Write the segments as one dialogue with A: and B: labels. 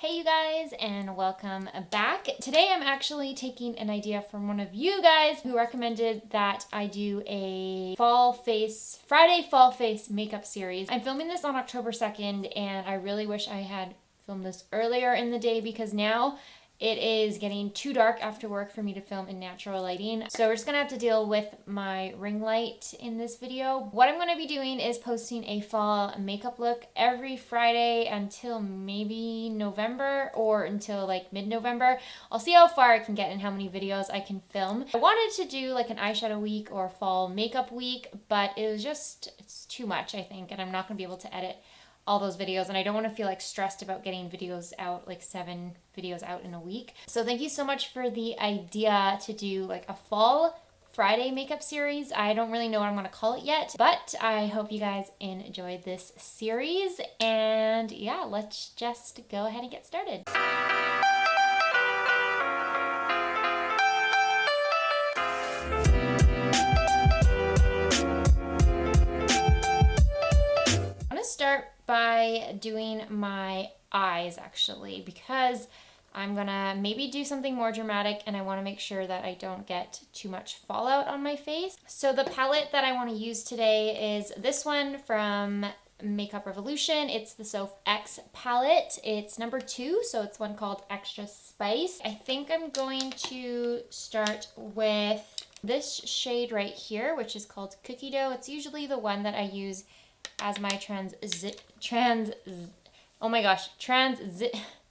A: Hey you guys, and welcome back. Today I'm actually taking an idea from one of you guys who recommended that I do a Friday fall face makeup series. I'm filming this on October 2nd and I really wish I had filmed this earlier in the day because now it is getting too dark after work for me to film in natural lighting. So we're just gonna have to deal with my ring light in this video. What I'm gonna be doing is posting a fall makeup look every Friday until maybe November or until like mid-November. I'll see how far I can get and how many videos I can film. I wanted to do like an eyeshadow week or fall makeup week, but it's too much, I think, and I'm not gonna be able to edit all those videos, and I don't want to feel like stressed about getting videos out, like 7 videos out in a week. So thank you so much for the idea to do like a fall Friday makeup series. I don't really know what I'm going to call it yet, but I hope you guys enjoyed this series, and yeah, let's just go ahead and get started. I'm going to start by doing my eyes actually, because I'm gonna maybe do something more dramatic and I want to make sure that I don't get too much fallout on my face. So the palette that I want to use today is this one from Makeup Revolution. It's the Soph X palette. It's number 2, so it's one called Extra Spice. I think I'm going to start with this shade right here, which is called Cookie Dough. It's usually the one that I use as my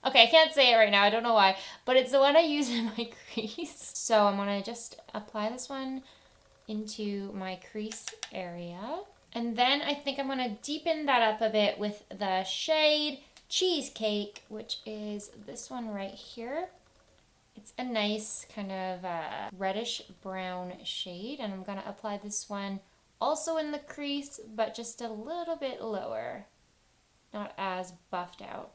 A: okay, I can't say it right now, I don't know why, but it's the one I use in my crease. So I'm gonna just apply this one into my crease area. And then I think I'm gonna deepen that up a bit with the shade Cheesecake, which is this one right here. It's a nice kind of reddish brown shade, and I'm gonna apply this one also in the crease, but just a little bit lower, not as buffed out.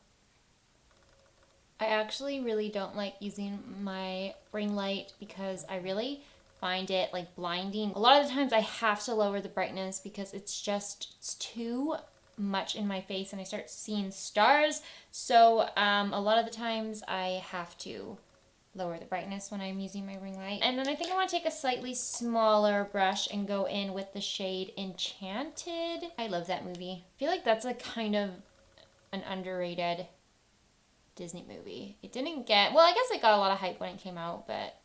A: I actually really don't like using my ring light because I really find it like blinding. A lot of the times I have to lower the brightness because it's too much in my face and I start seeing stars. So a lot of the times I have to lower the brightness when I'm using my ring light. And then I think I want to take a slightly smaller brush and go in with the shade Enchanted. I love that movie. I feel like that's a kind of an underrated Disney movie. It didn't get, well, I guess it got a lot of hype when it came out, but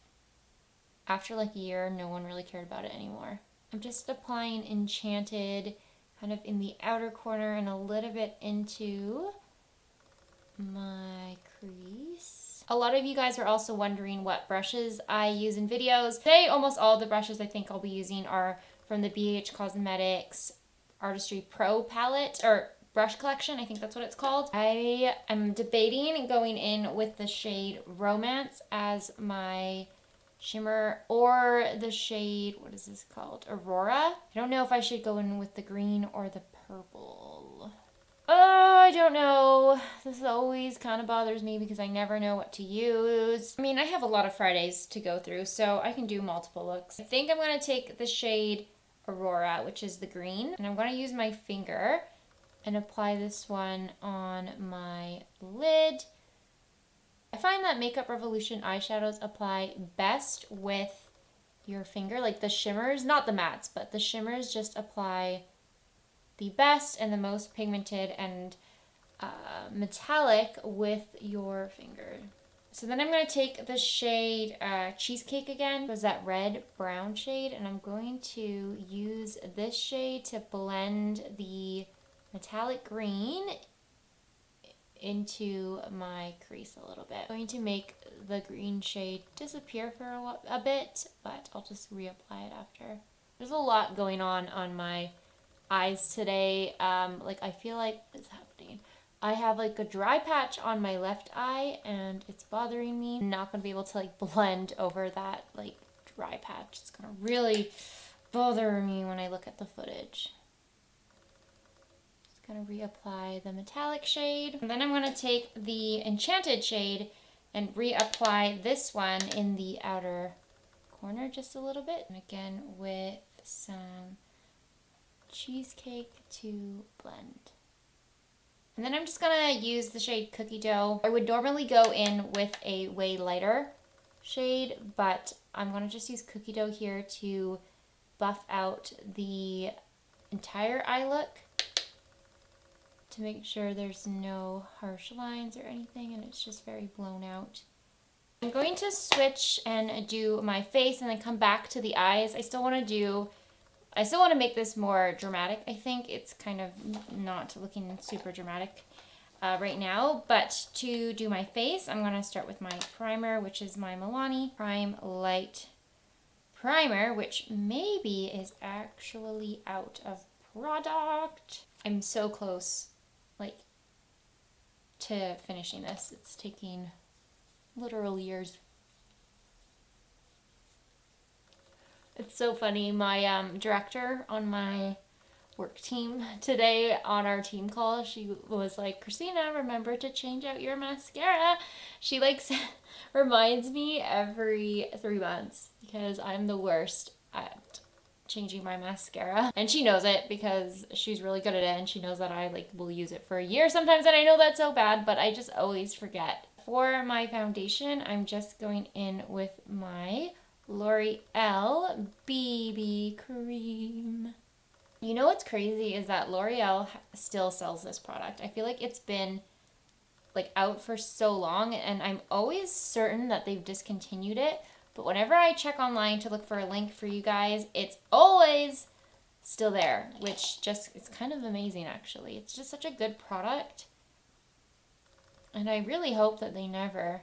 A: after like a year, no one really cared about it anymore. I'm just applying Enchanted kind of in the outer corner and a little bit into my crease. A lot of you guys are also wondering what brushes I use in videos. Today, almost all of the brushes I think I'll be using are from the Beige Cosmetics Artistry Pro palette, or brush collection, I think that's what it's called. I am debating going in with the shade Romance as my shimmer, or the shade, what is this called? Aurora. I don't know if I should go in with the green or the purple. Oh, I don't know. This always kind of bothers me because I never know what to use. I mean, I have a lot of Fridays to go through, so I can do multiple looks. I think I'm going to take the shade Aurora, which is the green, and I'm going to use my finger and apply this one on my lid. I find that Makeup Revolution eyeshadows apply best with your finger, like the shimmers, not the mattes, but the shimmers just apply the best and the most pigmented and metallic with your finger. So then I'm going to take the shade Cheesecake again. It was that red brown shade, and I'm going to use this shade to blend the metallic green into my crease a little bit. I'm going to make the green shade disappear for a bit, but I'll just reapply it after. There's a lot going on my eyes today. Like I feel like what's happening? I have like a dry patch on my left eye and it's bothering me. I'm not gonna be able to like blend over that like dry patch. It's gonna really bother me when I look at the footage. Just gonna reapply the metallic shade. And then I'm gonna take the Enchanted shade and reapply this one in the outer corner just a little bit. And again with some Cheesecake to blend. And then I'm just gonna use the shade Cookie Dough. I would normally go in with a way lighter shade, but I'm gonna just use Cookie Dough here to buff out the entire eye look, to make sure there's no harsh lines or anything and it's just very blown out. I'm going to switch and do my face and then come back to the eyes. I still want to make this more dramatic. I think it's kind of not looking super dramatic right now, but to do my face, I'm going to start with my primer, which is my Milani Prime Light Primer, which maybe is actually out of product. I'm so close, like, to finishing this. It's taking literal years. It's so funny. My director on my work team today on our team call, she was like, Christina, remember to change out your mascara. She like reminds me every 3 months because I'm the worst at changing my mascara, and she knows it because she's really good at it, and she knows that I like will use it for a year sometimes, and I know that's so bad, but I just always forget. For my foundation, I'm just going in with my L'Oreal BB cream. You know what's crazy is that L'Oreal still sells this product. I feel like it's been like out for so long, and I'm always certain that they've discontinued it. But whenever I check online to look for a link for you guys, it's always still there, which just, it's kind of amazing actually. It's just such a good product. And I really hope that they never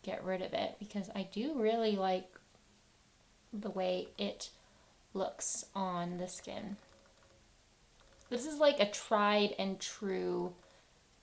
A: get rid of it because I do really like the way it looks on the skin. This is like a tried and true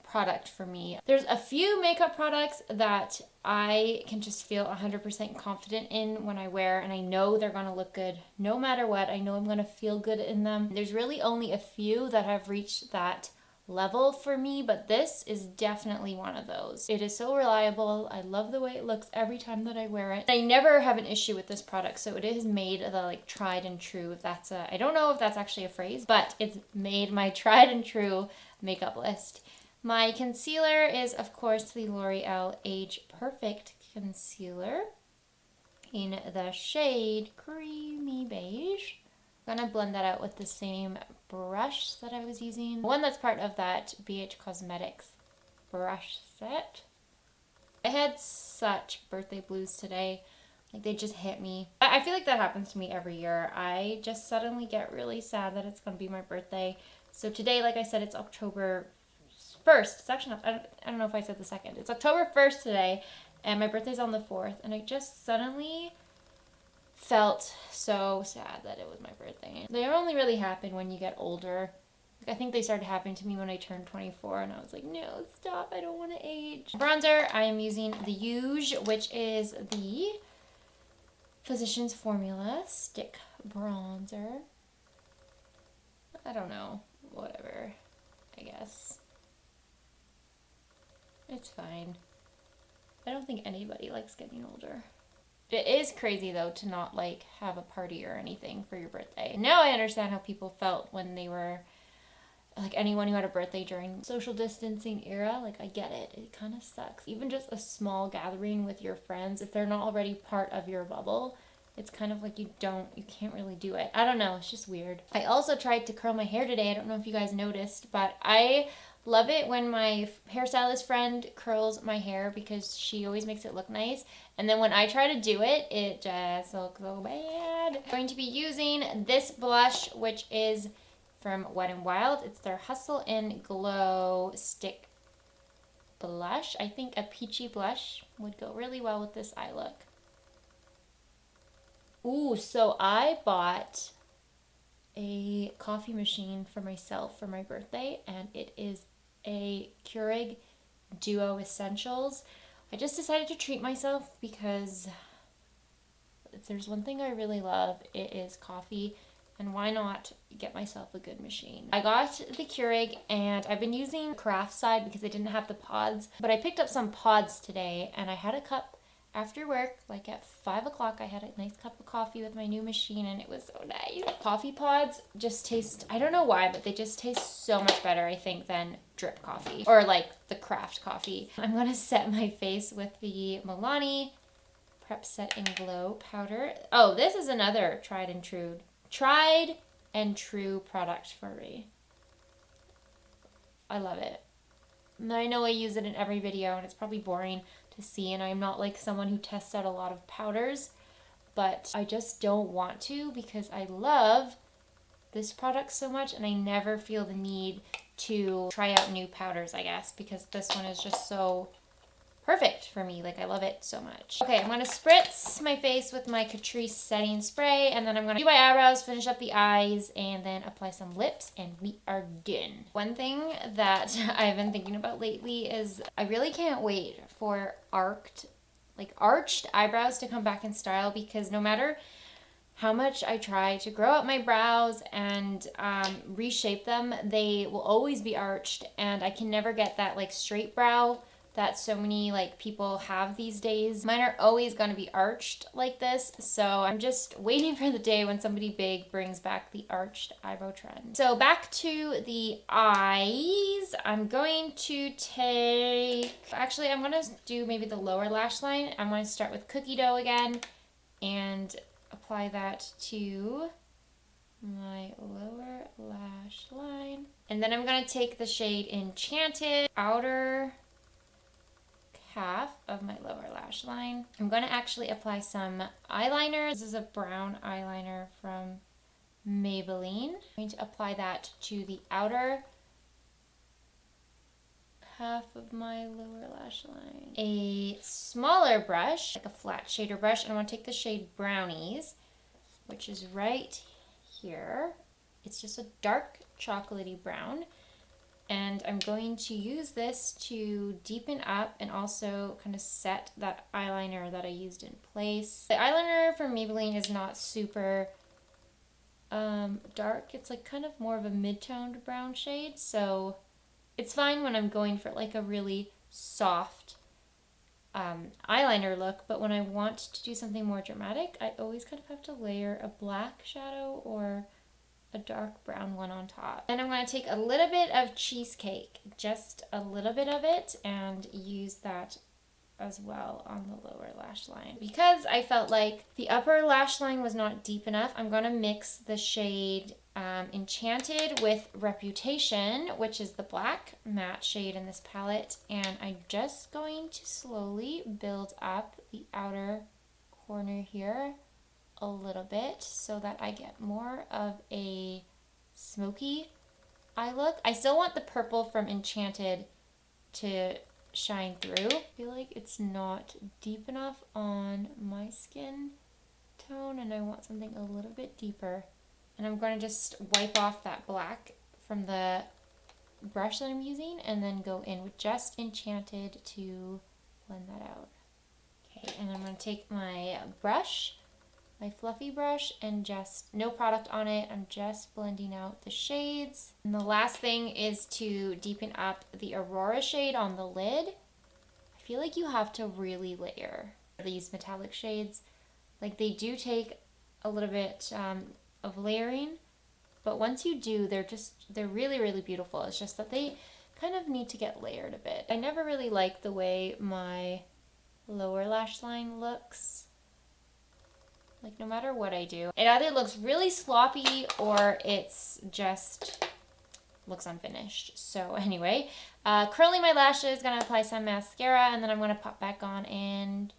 A: product for me. There's a few makeup products that I can just feel 100% confident in when I wear, and I know they're gonna look good no matter what. I know I'm gonna feel good in them. There's really only a few that have reached that level for me, but this is definitely one of those. It is so reliable. I love the way it looks every time that I wear it. I never have an issue with this product, so it is made the like tried and true, if that's I don't know if that's actually a phrase, but it's made my tried and true makeup list. My concealer is, of course, the L'Oreal Age Perfect Concealer in the shade Creamy Beige. I'm gonna blend that out with the same brush that I was using. One that's part of that BH Cosmetics brush set. I had such birthday blues today. Like, they just hit me. I feel like that happens to me every year. I just suddenly get really sad that it's gonna be my birthday. So today, like I said, it's October 1st. It's actually not, I don't know if I said the 2nd. It's October 1st today, and my birthday's on the 4th, and I just suddenly felt so sad that it was my birthday. They only really happen when you get older. I think they started happening to me when I turned 24, and I was like, no, stop, I don't want to age. Bronzer, I am using the Beige, which is the Physicians Formula Stick Bronzer. I don't know, whatever, I guess. It's fine. I don't think anybody likes getting older. It is crazy though to not like have a party or anything for your birthday. Now I understand how people felt when they were like, anyone who had a birthday during social distancing era. Like, I get it. It kind of sucks. Even just a small gathering with your friends, if they're not already part of your bubble, it's kind of like you can't really do it. I don't know. It's just weird. I also tried to curl my hair today. I don't know if you guys noticed, but I love it when my hairstylist friend curls my hair because she always makes it look nice. And then when I try to do it, it just looks so bad. I'm going to be using this blush, which is from Wet n Wild. It's their Hustle and Glow Stick Blush. I think a peachy blush would go really well with this eye look. Ooh, so I bought a coffee machine for myself for my birthday, and it is a Keurig Duo Essentials. I just decided to treat myself because if there's one thing I really love, it is coffee, and why not get myself a good machine? I got the Keurig, and I've been using craft side because they didn't have the pods, but I picked up some pods today, and I had a cup after work, like at 5 o'clock, I had a nice cup of coffee with my new machine and it was so nice. Coffee pods just taste, I don't know why, but they just taste so much better, I think, than drip coffee or like the craft coffee. I'm gonna set my face with the Milani Prep Set and Glow powder. Oh, this is another tried and true product for me. I love it. And I know I use it in every video and it's probably boring to see, and I'm not like someone who tests out a lot of powders, but I just don't want to because I love this product so much and I never feel the need to try out new powders, I guess, because this one is just so perfect for me. Like, I love it so much. Okay, I'm going to spritz my face with my Catrice setting spray, and then I'm going to do my eyebrows, finish up the eyes, and then apply some lips, and we are done. One thing that I've been thinking about lately is I really can't wait for arched eyebrows to come back in style, because no matter how much I try to grow out my brows and reshape them, they will always be arched, and I can never get that like straight brow that so many like people have these days. Mine are always going to be arched like this, so I'm just waiting for the day when somebody big brings back the arched eyebrow trend. So back to the eyes, I'm going to I'm going to do maybe the lower lash line. I'm going to start with cookie dough again and apply that to my lower lash line. And then I'm going to take the shade Enchanted, outer half of my lower lash line. I'm going to actually apply some eyeliner. This is a brown eyeliner from Maybelline. I'm going to apply that to the outer half of my lower lash line. A smaller brush, like a flat shader brush, and I want to take the shade Brownies, which is right here. It's just a dark chocolatey brown. And I'm going to use this to deepen up and also kind of set that eyeliner that I used in place. The eyeliner from Maybelline is not super dark. It's like kind of more of a mid-toned brown shade. So it's fine when I'm going for like a really soft eyeliner look. But when I want to do something more dramatic, I always kind of have to layer a black shadow or a dark brown one on top. And I'm going to take a little bit of Cheesecake, just a little bit of it, and use that as well on the lower lash line. Because I felt like the upper lash line was not deep enough, I'm going to mix the shade Enchanted with Reputation, which is the black matte shade in this palette, and I'm just going to slowly build up the outer corner here a little bit so that I get more of a smoky eye look. I still want the purple from Enchanted to shine through. I feel like it's not deep enough on my skin tone and I want something a little bit deeper. And I'm going to just wipe off that black from the brush that I'm using and then go in with just Enchanted to blend that out. Okay, and I'm going to take my brush, my fluffy brush, and just no product on it. I'm just blending out the shades. And the last thing is to deepen up the Aurora shade on the lid. I feel like you have to really layer these metallic shades. Like, they do take a little bit of layering, but once you do, they're really, really beautiful. It's just that they kind of need to get layered a bit. I never really like the way my lower lash line looks. Like, no matter what I do, it either looks really sloppy or it's just looks unfinished. So anyway, curling my lashes, gonna apply some mascara, and then I'm gonna pop back on and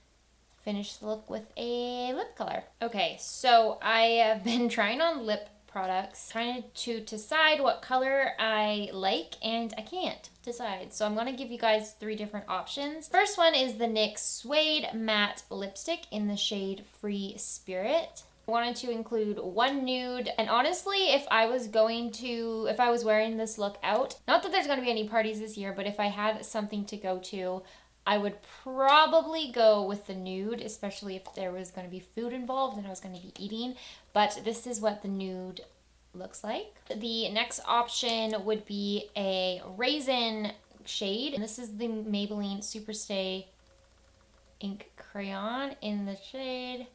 A: finish the look with a lip color. Okay, so I have been trying on lip products, trying to decide what color I like, and I can't decide. So I'm going to give you guys 3 different options. First one is the NYX Suede Matte Lipstick in the shade Free Spirit. I wanted to include one nude, and honestly, if I was wearing this look out, not that there's going to be any parties this year, but if I had something to go to, I would probably go with the nude, especially if there was going to be food involved and I was going to be eating. But this is what the nude looks like. The next option would be a raisin shade. And this is the Maybelline Superstay ink crayon in the shade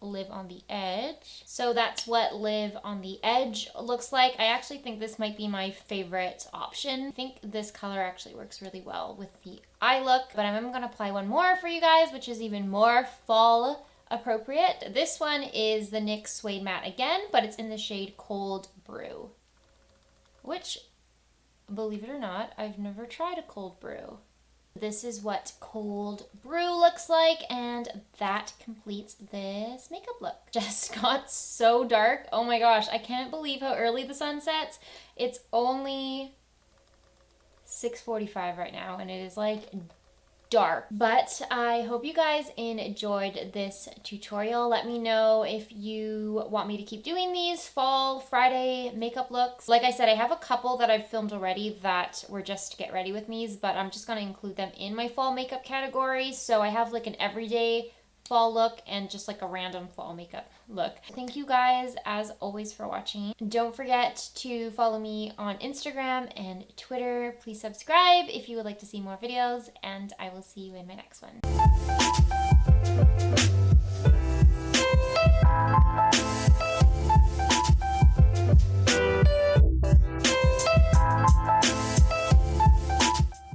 A: Live on the Edge. So that's what Live on the Edge looks like. I actually think this might be my favorite option. I think this color actually works really well with the eye look, but I'm going to apply one more for you guys, which is even more fall appropriate. This one is the NYX Suede Matte again, but it's in the shade Cold Brew, which, believe it or not, I've never tried a cold brew. This is what Cold Brew looks like, and that completes this makeup look. Just got so dark. Oh my gosh, I can't believe how early the sun sets. It's only 6:45 right now, and it is like dark. But I hope you guys enjoyed this tutorial. Let me know if you want me to keep doing these fall Friday makeup looks. Like I said, I have a couple that I've filmed already that were just to get ready with me's, but I'm just going to include them in my fall makeup category. So I have like an everyday fall look and just like a random fall makeup look. Thank you guys as always for watching. Don't forget to follow me on Instagram and Twitter. Please subscribe if you would like to see more videos, and I will see you in my next one.